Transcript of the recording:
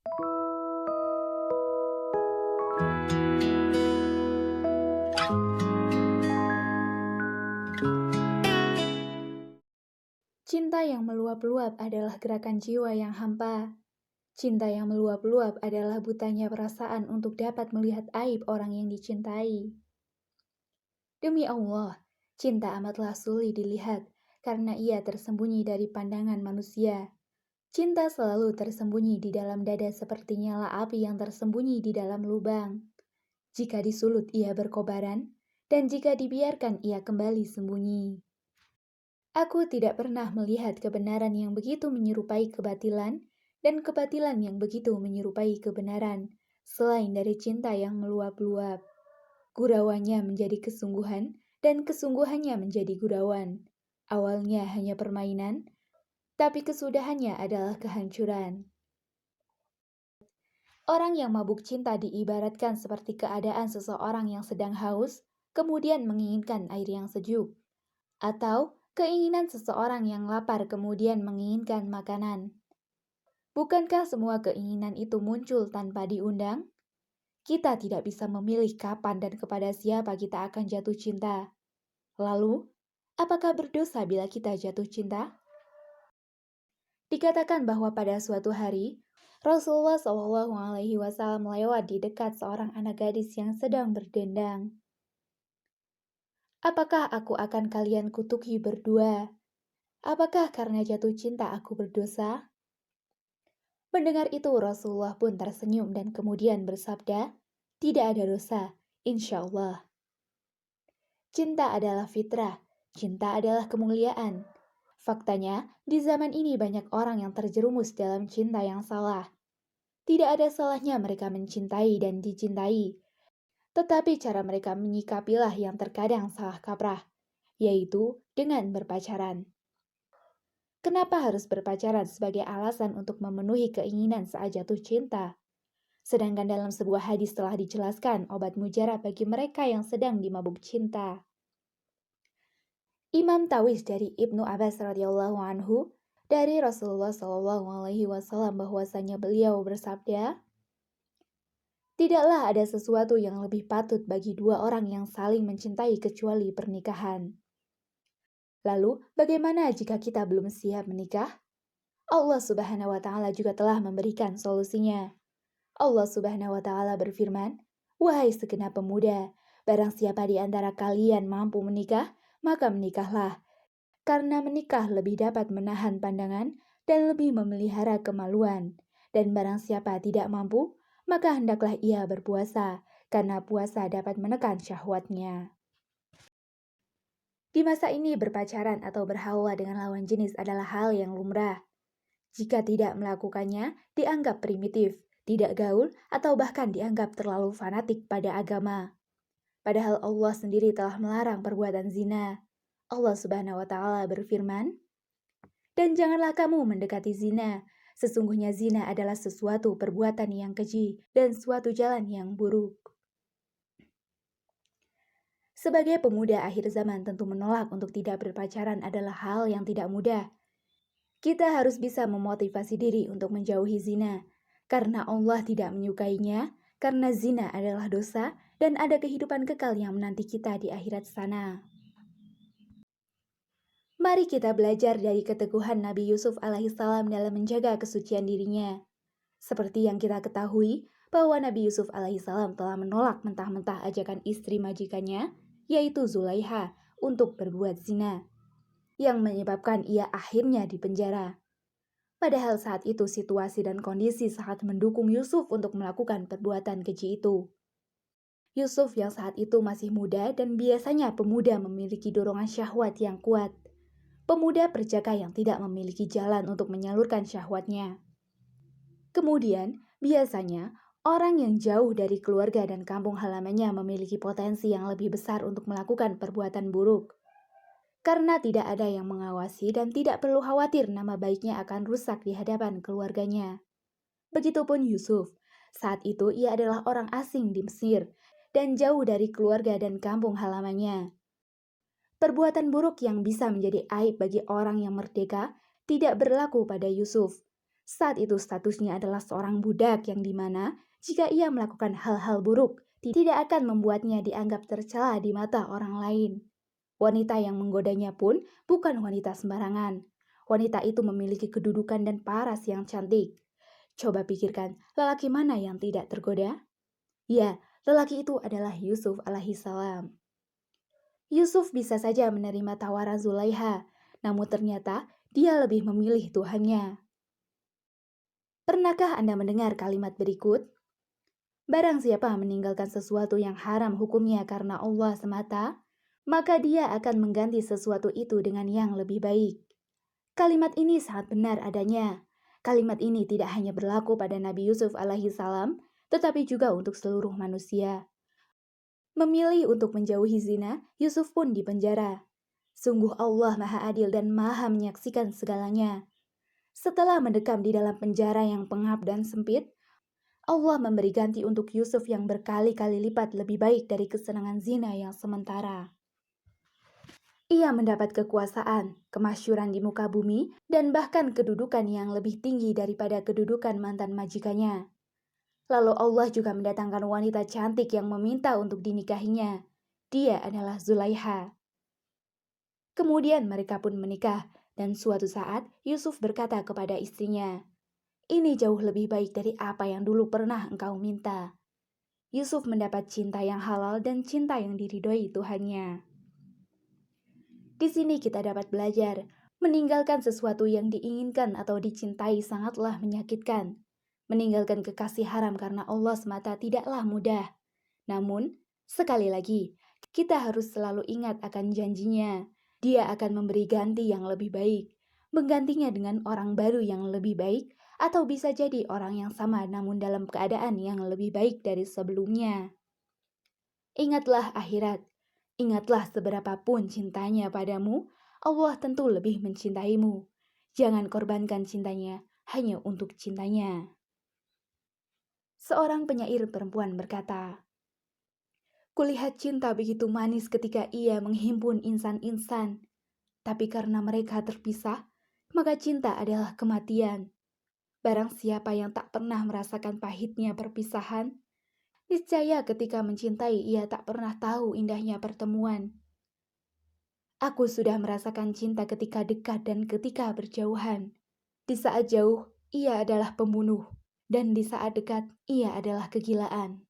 Cinta yang meluap-luap adalah gerakan jiwa yang hampa. Cinta yang meluap-luap adalah butanya perasaan untuk dapat melihat aib orang yang dicintai. Demi Allah, cinta amatlah sulit dilihat karena ia tersembunyi dari pandangan manusia. Cinta selalu tersembunyi di dalam dada seperti nyala api yang tersembunyi di dalam lubang. Jika disulut ia berkobaran, dan jika dibiarkan ia kembali sembunyi. Aku tidak pernah melihat kebenaran yang begitu menyerupai kebatilan dan kebatilan yang begitu menyerupai kebenaran, selain dari cinta yang meluap-luap. Gurauannya menjadi kesungguhan dan kesungguhannya menjadi gurauan. Awalnya hanya permainan, tapi kesudahannya adalah kehancuran. Orang yang mabuk cinta diibaratkan seperti keadaan seseorang yang sedang haus, kemudian menginginkan air yang sejuk. Atau keinginan seseorang yang lapar kemudian menginginkan makanan. Bukankah semua keinginan itu muncul tanpa diundang? Kita tidak bisa memilih kapan dan kepada siapa kita akan jatuh cinta. Lalu, apakah berdosa bila kita jatuh cinta? Dikatakan bahwa pada suatu hari, Rasulullah SAW melewat di dekat seorang anak gadis yang sedang berdendang. Apakah aku akan kalian kutuki berdua? Apakah karena jatuh cinta aku berdosa? Mendengar itu Rasulullah pun tersenyum dan kemudian bersabda, tidak ada dosa, insya Allah. Cinta adalah fitrah, cinta adalah kemuliaan. Faktanya, di zaman ini banyak orang yang terjerumus dalam cinta yang salah. Tidak ada salahnya mereka mencintai dan dicintai. Tetapi cara mereka menyikapilah yang terkadang salah kaprah, yaitu dengan berpacaran. Kenapa harus berpacaran sebagai alasan untuk memenuhi keinginan saat jatuh cinta? Sedangkan dalam sebuah hadis telah dijelaskan obat mujarab bagi mereka yang sedang dimabuk cinta. Imam Tawis dari Ibnu Abbas radhiyallahu anhu dari Rasulullah SAW bahwasanya beliau bersabda, tidaklah ada sesuatu yang lebih patut bagi dua orang yang saling mencintai kecuali pernikahan. Lalu, bagaimana jika kita belum siap menikah? Allah Subhanahu wa Ta'ala juga telah memberikan solusinya. Allah Subhanahu wa Ta'ala berfirman, "Wahai segenap pemuda, barang siapa di antara kalian mampu menikah, maka menikahlah. Karena menikah lebih dapat menahan pandangan dan lebih memelihara kemaluan. Dan barang siapa tidak mampu, maka hendaklah ia berpuasa, karena puasa dapat menekan syahwatnya." Di masa ini berpacaran atau berhawa dengan lawan jenis adalah hal yang lumrah. Jika tidak melakukannya, dianggap primitif, tidak gaul, atau bahkan dianggap terlalu fanatik pada agama. Padahal Allah sendiri telah melarang perbuatan zina. Allah Subhanahu wa Ta'ala berfirman, "Dan janganlah kamu mendekati zina. Sesungguhnya zina adalah sesuatu perbuatan yang keji dan suatu jalan yang buruk." Sebagai pemuda akhir zaman tentu menolak untuk tidak berpacaran adalah hal yang tidak mudah. Kita harus bisa memotivasi diri untuk menjauhi zina, karena Allah tidak menyukainya, karena zina adalah dosa dan ada kehidupan kekal yang menanti kita di akhirat sana. Mari kita belajar dari keteguhan Nabi Yusuf alaihissalam dalam menjaga kesucian dirinya. Seperti yang kita ketahui, bahwa Nabi Yusuf alaihissalam telah menolak mentah-mentah ajakan istri majikannya, yaitu Zulaiha, untuk berbuat zina, yang menyebabkan ia akhirnya dipenjara. Padahal saat itu situasi dan kondisi sangat mendukung Yusuf untuk melakukan perbuatan keji itu. Yusuf yang saat itu masih muda dan biasanya pemuda memiliki dorongan syahwat yang kuat. Pemuda perjaka yang tidak memiliki jalan untuk menyalurkan syahwatnya. Kemudian, biasanya orang yang jauh dari keluarga dan kampung halamannya memiliki potensi yang lebih besar untuk melakukan perbuatan buruk. Karena tidak ada yang mengawasi dan tidak perlu khawatir nama baiknya akan rusak di hadapan keluarganya. Begitupun Yusuf, saat itu ia adalah orang asing di Mesir dan jauh dari keluarga dan kampung halamannya. Perbuatan buruk yang bisa menjadi aib bagi orang yang merdeka tidak berlaku pada Yusuf. Saat itu statusnya adalah seorang budak yang dimana jika ia melakukan hal-hal buruk, tidak akan membuatnya dianggap tercela di mata orang lain. Wanita yang menggodanya pun bukan wanita sembarangan. Wanita itu memiliki kedudukan dan paras yang cantik. Coba pikirkan, lelaki mana yang tidak tergoda? Ya, lelaki itu adalah Yusuf alaihissalam. Yusuf bisa saja menerima tawaran Zulaiha, namun ternyata dia lebih memilih Tuhannya. Pernahkah Anda mendengar kalimat berikut? Barang siapa meninggalkan sesuatu yang haram hukumnya karena Allah semata, maka dia akan mengganti sesuatu itu dengan yang lebih baik. Kalimat ini sangat benar adanya. Kalimat ini tidak hanya berlaku pada Nabi Yusuf alaihissalam, tetapi juga untuk seluruh manusia. Memilih untuk menjauhi zina, Yusuf pun dipenjara. Sungguh Allah Maha Adil dan Maha menyaksikan segalanya. Setelah mendekam di dalam penjara yang pengap dan sempit, Allah memberi ganti untuk Yusuf yang berkali-kali lipat lebih baik dari kesenangan zina yang sementara. Ia mendapat kekuasaan, kemasyhuran di muka bumi, dan bahkan kedudukan yang lebih tinggi daripada kedudukan mantan majikannya. Lalu Allah juga mendatangkan wanita cantik yang meminta untuk dinikahinya. Dia adalah Zulaiha. Kemudian mereka pun menikah, dan suatu saat Yusuf berkata kepada istrinya, "Ini jauh lebih baik dari apa yang dulu pernah engkau minta." Yusuf mendapat cinta yang halal dan cinta yang diridhoi Tuhannya. Di sini kita dapat belajar, meninggalkan sesuatu yang diinginkan atau dicintai sangatlah menyakitkan. Meninggalkan kekasih haram karena Allah semata tidaklah mudah. Namun, sekali lagi, kita harus selalu ingat akan janjinya. Dia akan memberi ganti yang lebih baik, menggantinya dengan orang baru yang lebih baik, atau bisa jadi orang yang sama namun dalam keadaan yang lebih baik dari sebelumnya. Ingatlah akhirat, ingatlah seberapa pun cintanya padamu, Allah tentu lebih mencintaimu. Jangan korbankan cintanya hanya untuk cintanya. Seorang penyair perempuan berkata, "Kulihat cinta begitu manis ketika ia menghimpun insan-insan. Tapi karena mereka terpisah, maka cinta adalah kematian. Barang siapa yang tak pernah merasakan pahitnya perpisahan, niscaya ketika mencintai ia tak pernah tahu indahnya pertemuan. Aku sudah merasakan cinta ketika dekat dan ketika berjauhan. Di saat jauh, ia adalah pembunuh, dan di saat dekat, ia adalah kegilaan."